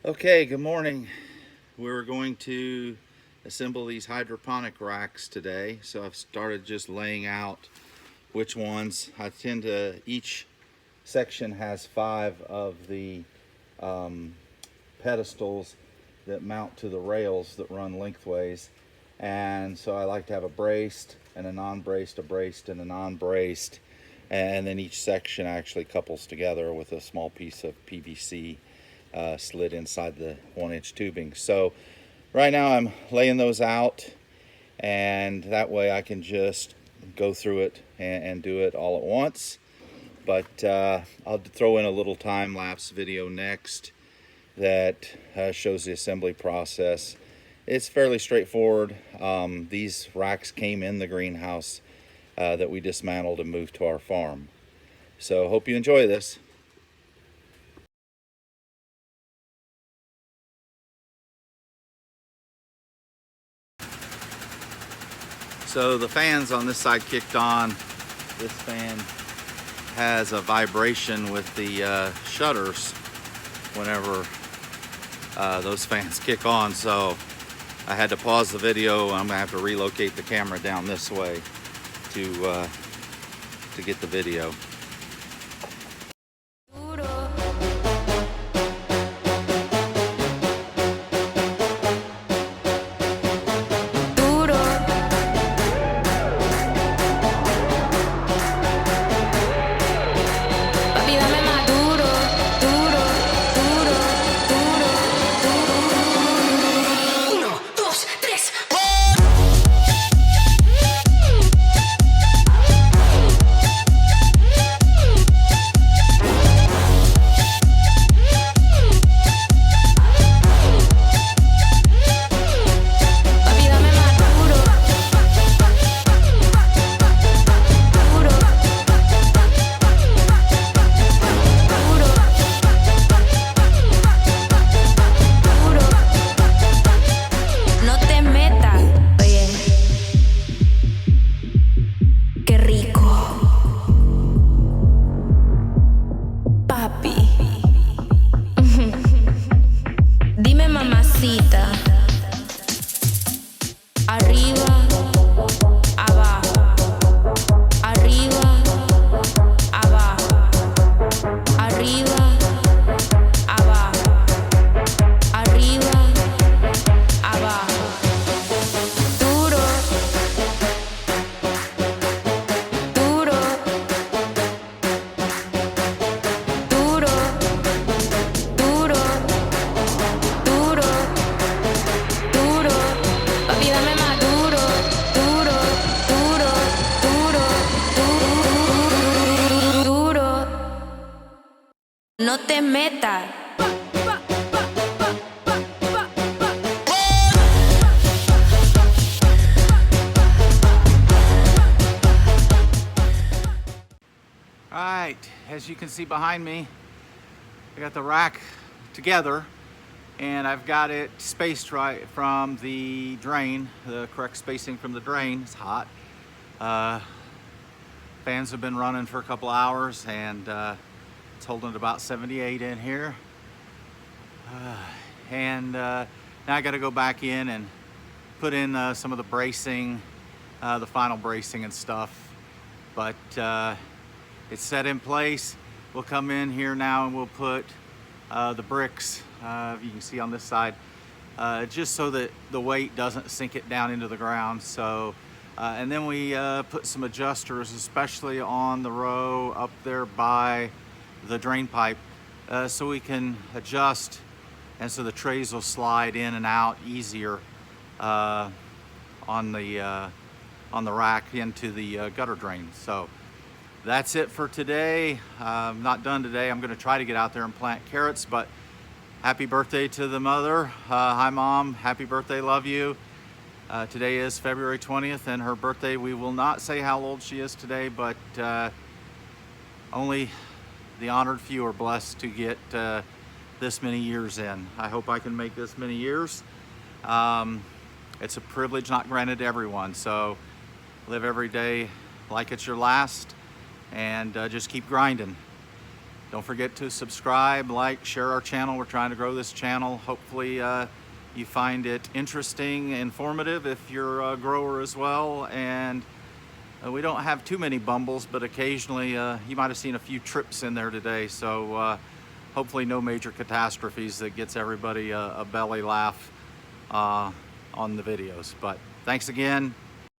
Okay, good morning. We're going to assemble these hydroponic racks today. So I've started just laying out which ones. Each section has 5 of the pedestals that mount to the rails that run lengthways. And so I like to have a braced and a non-braced, a braced and a non-braced. And then each section actually couples together with a small piece of PVC slid inside the 1-inch tubing. So right now I'm laying those out, and that way I can just go through it and do it all at once. But I'll throw in a little time-lapse video next that shows the assembly process. It's fairly straightforward. These racks came in the greenhouse that we dismantled and moved to our farm. So hope you enjoy this. So the fans on this side kicked on. This fan has a vibration with the shutters whenever those fans kick on. So I had to pause the video. I'm gonna have to relocate the camera down this way to get the video. No te metas. All right, as you can see behind me, I got the rack together, and I've got it spaced right from the drain, the correct spacing from the drain. It's hot. Fans have been running for a couple hours, and it's holding at about 78 in here. Now I got to go back in and put in some of the bracing, the final bracing and stuff. But it's set in place. We'll come in here now and we'll put the bricks, you can see on this side, just so that the weight doesn't sink it down into the ground. So, and then we put some adjusters, especially on the row up there by the drain pipe, so we can adjust, and so the trays will slide in and out easier on the rack into the gutter drain. So that's it for today. I'm not done today. I'm going to try to get out there and plant carrots, but happy birthday to the mother. Hi Mom, happy birthday, love you. Today is February 20th and her birthday. We will not say how old she is today, but only the honored few are blessed to get this many years in. I hope I can make this many years. It's a privilege not granted to everyone, so live every day like it's your last, and just keep grinding. Don't forget to subscribe, like, share our channel. We're trying to grow this channel. Hopefully you find it interesting, informative if you're a grower as well. And we don't have too many bumbles, but occasionally you might have seen a few trips in there today. So hopefully no major catastrophes that gets everybody a belly laugh on the videos. But thanks again.